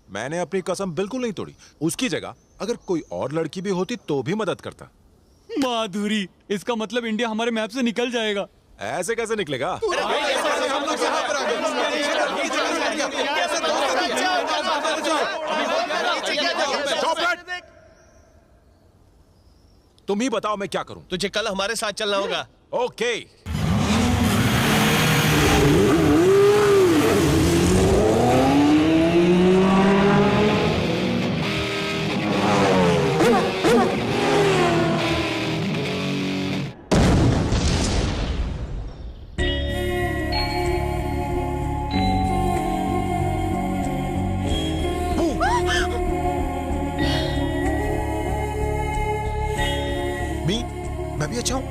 मैंने अपनी कसम बिल्कुल नहीं तोड़ी। उसकी जगह अगर कोई और लड़की भी होती तो भी मदद करता। माधुरी, इसका मतलब इंडिया हमारे मैप से निकल जाएगा। ऐसे कैसे निकलेगा? तुम ही बताओ मैं क्या करूं? तुझे कल हमारे साथ चलना होगा। ओके। मैं भी अच्छा हूं।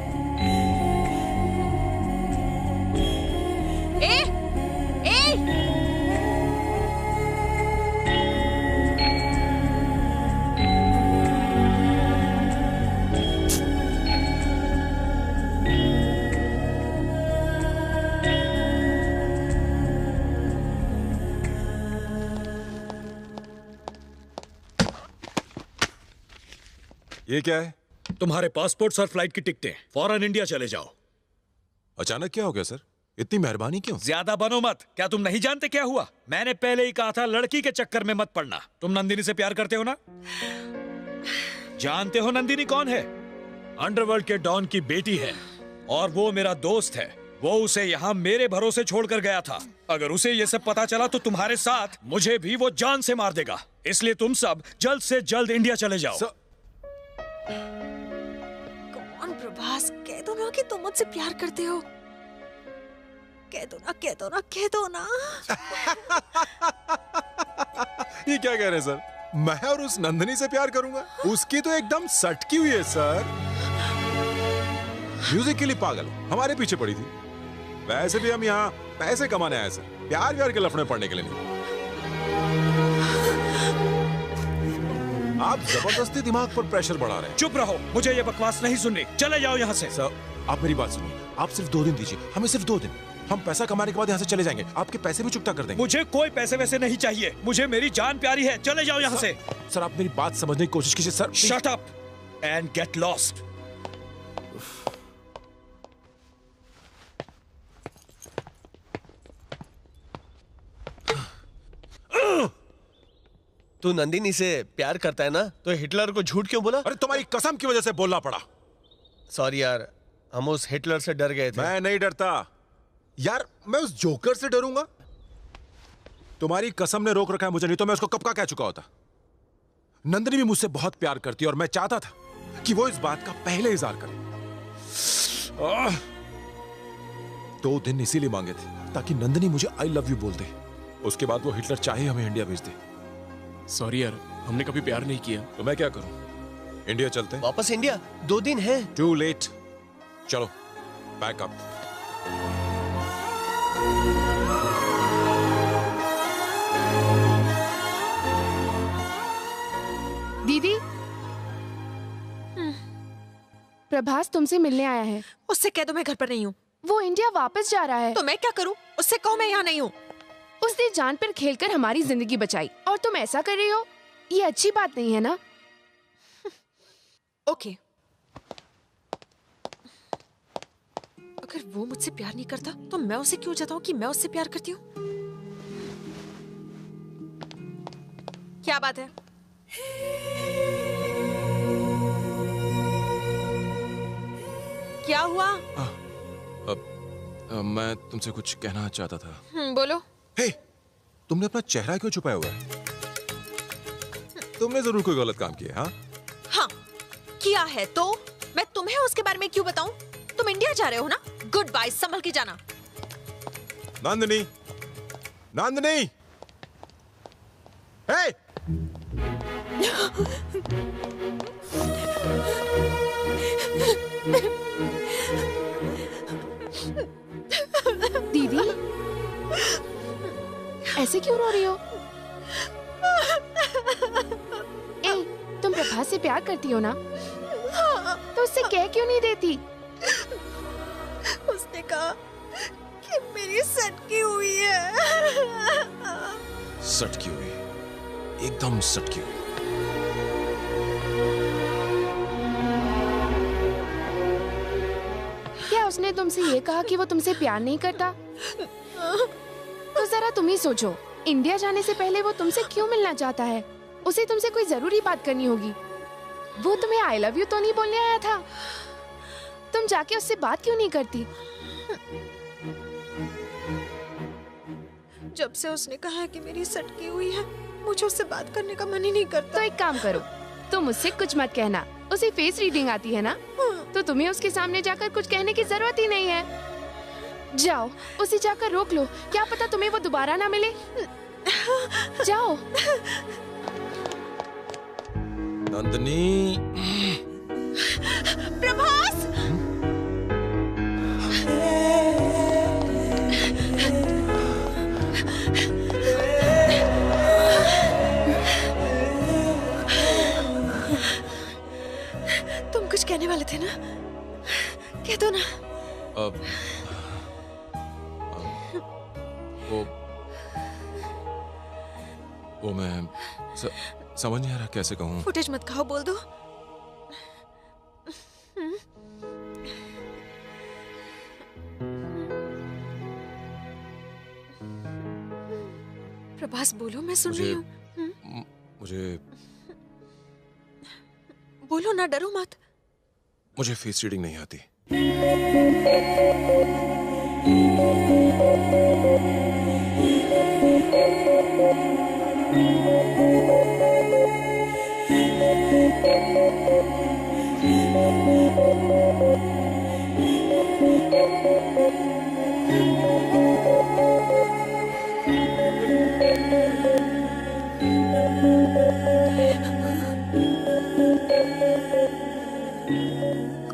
ये क्या है? तुम्हारे पासपोर्ट्स और फ्लाइट की टिकटें। फौरन इंडिया चले जाओ। अचानक क्या हो गया सर? इतनी मेहरबानी क्यों? ज्यादा बनो मत। क्या तुम नहीं जानते क्या हुआ? मैंने पहले ही कहा था लड़की के चक्कर में मत पड़ना। तुम नंदिनी से प्यार करते हो ना? जानते हो नंदिनी कौन है? अंडरवर्ल्ड के डॉन की बेटी है और वो मेरा दोस्त है। वो उसे यहाँ मेरे भरोसे छोड़कर गया था। अगर उसे ये सब पता चला तो तुम्हारे साथ मुझे भी वो जान से मार देगा। इसलिए तुम सब जल्द से जल्द इंडिया चले जाओ। प्रभास, कह दो ना कि तुम मुझसे प्यार करते हो। कह दो ना, कह दो ना, कह दो ना। ये क्या कह रहे हैं सर? मैं और उस नंदिनी से प्यार करूंगा? उसकी तो एकदम सटकी हुई है सर। म्यूजिक के लिए पागल हमारे पीछे पड़ी थी। वैसे भी हम यहाँ पैसे कमाने आए सर, प्यार व्यार के लफड़े पड़ने के लिए नहीं। आप जबरदस्ती दिमाग पर प्रेशर बढ़ा रहे हैं। चुप रहो, मुझे ये बकवास नहीं सुननी। चले जाओ यहाँ से। सर आप मेरी बात सुनिए, आप सिर्फ 2 दिन दीजिए हमें, सिर्फ 2 दिन। हम पैसा कमाने के बाद यहाँ से चले जाएंगे, आपके पैसे भी चुकता कर देंगे। मुझे कोई पैसे वैसे नहीं चाहिए, मुझे मेरी जान प्यारी है। चले जाओ यहाँ से। सर आप मेरी बात समझने की कोशिश कीजिए sir. Shut up and get lost. तू नंदिनी से प्यार करता है ना, तो हिटलर को झूठ क्यों बोला? अरे तुम्हारी कसम की वजह से बोलना पड़ा। सॉरी यार, हम उस हिटलर से डर गए थे। मैं नहीं डरता यार, मैं उस जोकर से डरूंगा? तुम्हारी कसम ने रोक रखा है मुझे, नहीं तो मैं उसको कब का कह चुका होता। नंदिनी भी मुझसे बहुत प्यार करती है और मैं चाहता था कि वो इस बात का पहले इजहार करे। 2 दिन इसीलिए मांगे थे ताकि नंदिनी मुझे आई लव यू बोल दे। उसके बाद वो हिटलर चाहे हमें इंडिया भेज दे। सॉरी यार, हमने कभी प्यार नहीं किया। तो मैं क्या करूं? इंडिया चलते हैं? वापस इंडिया? 2 दिन है। Too late. चलो पैक अप। दीदी, प्रभास तुमसे मिलने आया है। उससे कह दो मैं घर पर नहीं हूँ। वो इंडिया वापस जा रहा है। तो मैं क्या करूँ? उससे कहो मैं यहाँ नहीं हूँ। उसने जान पर खेलकर हमारी जिंदगी बचाई और तुम ऐसा कर रही हो? ये अच्छी बात नहीं है ना? ओके, अगर वो मुझसे प्यार नहीं करता तो मैं उसे क्यों जताऊं कि मैं उससे प्यार करती हूँ? क्या बात है? क्या हुआ? मैं तुमसे कुछ कहना चाहता था। बोलो। हे, तुमने अपना चेहरा क्यों छुपाया हुआ है? तुमने जरूर कोई गलत काम किया। हाँ किया है। तो मैं तुम्हें उसके बारे में क्यों बताऊं? तुम इंडिया जा रहे हो ना? गुड बाय, संभल के जाना। नंदिनी, नंदिनी, हे! दीदी, ऐसे क्यों रो रही हो? तुम प्रभास से प्यार करती हो ना? तो उससे कह क्यों नहीं देती? उसने कहा कि मेरी सटकी हुई है। सटकी हुई? एकदम सटकी हुई। क्या उसने तुमसे ये कहा कि वो तुमसे प्यार नहीं करता? तो जरा तुम ही सोचो, इंडिया जाने से पहले वो तुमसे क्यों मिलना चाहता है? उसे तुमसे कोई जरूरी बात करनी होगी। वो तुम्हें आई लव यू तो नहीं बोलने आया था? तुम जाके उससे बात क्यों नहीं करती? जब से उसने कहा है कि मेरी सटकी हुई है, मुझे उससे बात करने का मन ही नहीं करता। तो एक काम करो, तुम उससे कुछ मत कहना। उसे फेस रीडिंग आती है ना, तो तुम्हें उसके सामने जाकर कुछ कहने की जरूरत ही नहीं है। जाओ, उसे जाकर रोक लो, क्या पता तुम्हें वो दोबारा ना मिले। जाओ। नंदनी। प्रभास! तुम कुछ कहने वाले थे ना? कह दो ना। वो मैं समझ नहीं आ रहा कैसे कहूँ। फुटेज मत खाओ, बोल दो। प्रभास बोलो, मैं सुन रही हूँ। मुझे बोलो ना, डरो मत। मुझे फेस रीडिंग नहीं आती।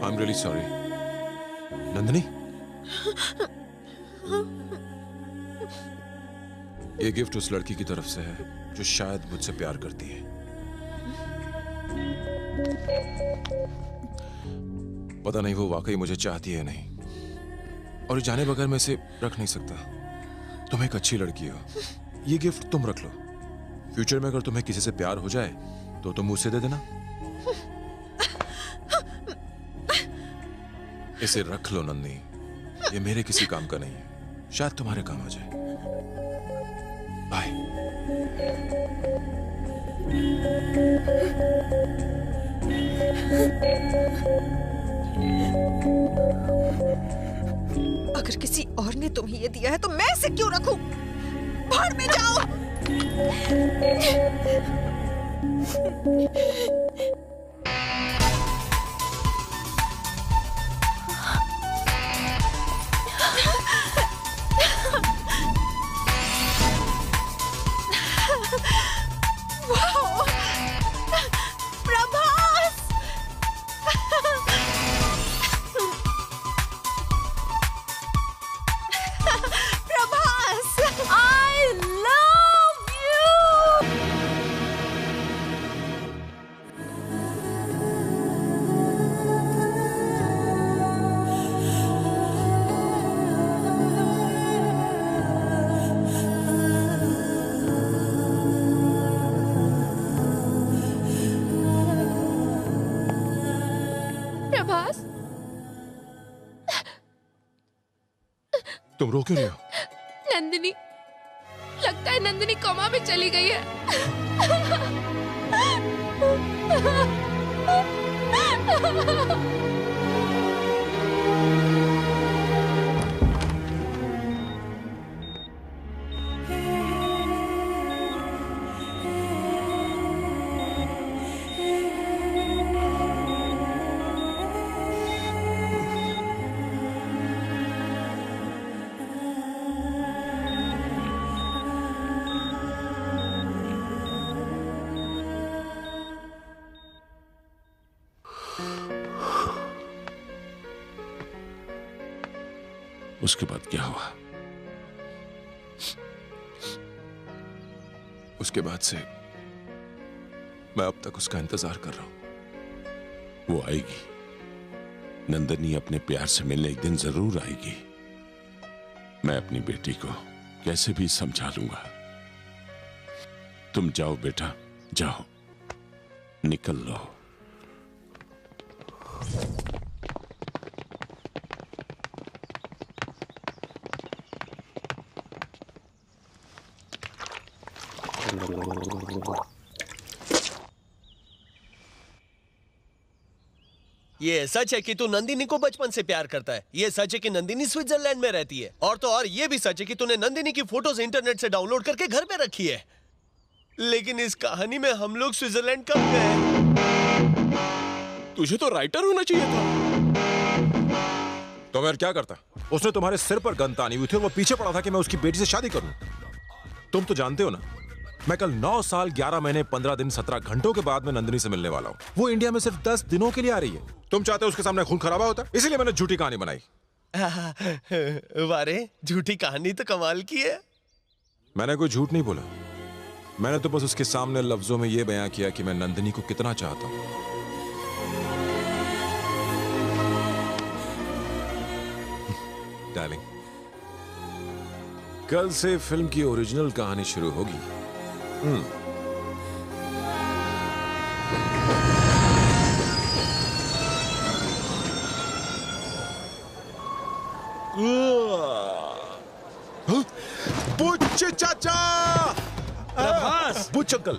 I'm really sorry. नंदनी, ये गिफ्ट उस लड़की की तरफ से है जो शायद मुझसे प्यार करती है। पता नहीं वो वाकई मुझे चाहती है नहीं, और ये जाने बगैर मैं इसे रख नहीं सकता। तुम एक अच्छी लड़की हो, ये गिफ्ट तुम रख लो। फ्यूचर में अगर तुम्हें किसी से प्यार हो जाए तो तुम मुझसे दे देना। इसे रख लो नंदनी, ये मेरे किसी काम का नहीं है, शायद तुम्हारे काम आ जाए। बाय। अगर किसी और ने तुम्हें ये दिया है तो मैं इसे क्यों रखूं? बाहर में जाओ। तुम रो क्यों रहे हो? नंदिनी, लगता है नंदिनी कोमा में चली गई है। उसके बाद क्या हुआ? उसके बाद से मैं अब तक उसका इंतजार कर रहा हूं। वो आएगी, नंदनी अपने प्यार से मिलने एक दिन जरूर आएगी। मैं अपनी बेटी को कैसे भी समझा लूंगा। तुम जाओ बेटा, जाओ, निकल लो। ये सच है कि तू नंदिनी को बचपन से प्यार करता है। ये सच है कि नंदिनी स्विट्जरलैंड में रहती है। और तो और ये भी सच है कि तूने नंदिनी की फोटोज इंटरनेट से डाउनलोड करके घर पे रखी है। लेकिन इस कहानी में हम लोग स्विट्जरलैंड कब गए? तुझे तो राइटर होना चाहिए था। तो मैं क्या करता? उसने तुम्हारे सिर पर गन तानी हुई थी और वो पीछे पड़ा था कि मैं उसकी बेटी से शादी करूं। तुम तो जानते हो ना, मैं कल 9 साल 11 महीने 15 दिन 17 घंटों के बाद में नंदिनी से मिलने वाला हूं। वो इंडिया में सिर्फ 10 दिनों के लिए आ रही है। तुम चाहते हो उसके सामने खून खराबा होता, इसलिए मैंने झूठी कहानी बनाई। वारे, झूठी कहानी तो कमाल की है। मैंने कोई झूठ नहीं बोला, मैंने तो बस उसके सामने लफ्जों में यह बयां किया कि मैं नंदिनी को कितना चाहता हूं। डार्लिंग, कल से फिल्म की ओरिजिनल कहानी शुरू होगी। बुच्च चाचा, बुच्च अंकल,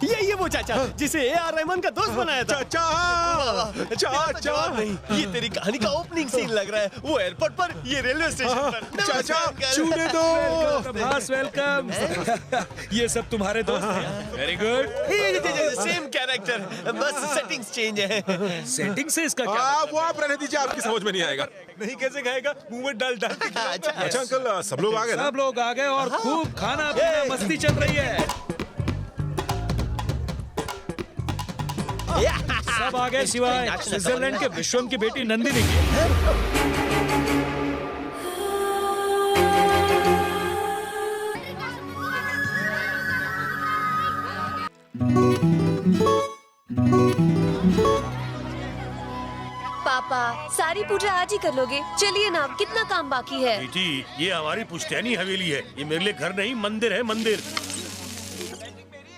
ये वो चाचा जिसे ए.आर. रहमान का दोस्त बनाया था। चाचा, चाचा, नहीं, ये तेरी कहानी का ओपनिंग सीन लग रहा है। वो एयरपोर्ट पर, ये रेलवे स्टेशन पर। चाचा, नमस्कार, छूने दो। प्रभास, वेलकम। ये सब तुम्हारे दोस्त हैं? Very good. सेम कैरेक्टर, बस सेटिंग्स चेंज है। सेटिंग से इसका क्या वो आप रहने दीजिए, आपकी समझ में नहीं आएगा। नहीं कैसे खाएगा? मुंह में डाल डाल के खिलाओ। अच्छा अंकल, सब लोग आ गए ना? सब लोग आ गए और खूब खाना पीना मस्ती चल रही है। सब आ गए सिवाय स्विट्जरलैंड के विश्वम की बेटी नंदिनी की। पापा, सारी पूजा आज ही कर लोगे? चलिए ना, कितना काम बाकी है। बेटी, ये हमारी पुश्तैनी हवेली है। ये मेरे लिए घर नहीं, मंदिर है, मंदिर।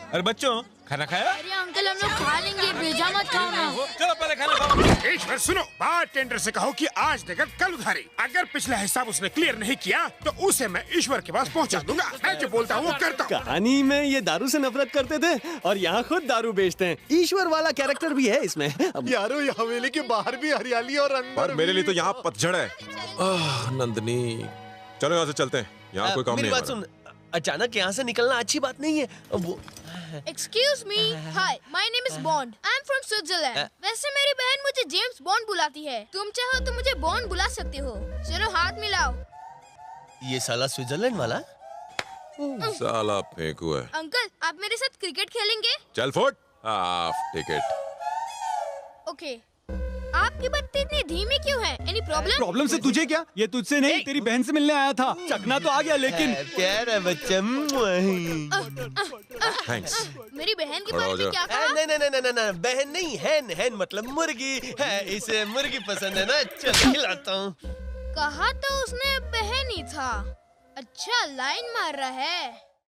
अरे बच्चों, खाना खाया? अरे अंकल, हम लोग खा लेंगे, भेजा मत खाओ ना। चलो पहले खाना खाओ। ईश्वर सुनो, बार टेंडर से कहो कि आज देकर कल उधारी। अगर पिछला हिसाब उसने क्लियर नहीं किया तो उसे मैं ईश्वर के पास पहुंचा दूंगा। मैं जो बोलता हूँ वो करता हूँ। कहानी में ये दारू से नफरत करते थे और यहाँ खुद दारू बेचते हैं। ईश्वर वाला कैरेक्टर भी है इसमें। यारो, ये हवेली के बाहर भी हरियाली और अंदर मेरे लिए तो यहाँ पतझड़ है। नंदिनी, चलो यहाँ से चलते हैं, यहाँ कोई काम मेरी नहीं बात है। सुन, अचानक यहाँ से निकलना अच्छी बात नहीं है। वो Excuse me, hi, my name is Bond. I'm from Switzerland. वैसे मेरी बहन मुझे जेम्स बॉन्ड बुलाती है। तुम चाहो तो मुझे बॉन्ड बुला सकते हो। चलो हाथ मिलाओ। ये साला स्विट्जरलैंड वाला? साला फेंकू है। अंकल, आप मेरे साथ क्रिकेट खेलेंगे? चल फुट, हाफ टिकट। ओके। आपकी बत्ती इतनी धीमी क्यों है? Any problem? प्रॉब्लम से तुझे क्या? ये तुझसे नहीं, तेरी बहन से मिलने आया था। चकना तो आ गया, लेकिन प्यार है बच्चा। थैंक्स। मेरी बहन के खड़ा हो बारे में जा। क्या कहा? नहीं, बहन नहीं, हैन, हैन मतलब मुर्गी है। इसे मुर्गी पसंद है ना, चल खिलाता हूँ। कहा तो उसने बहन ही था। अच्छा लाइन मार रहा है।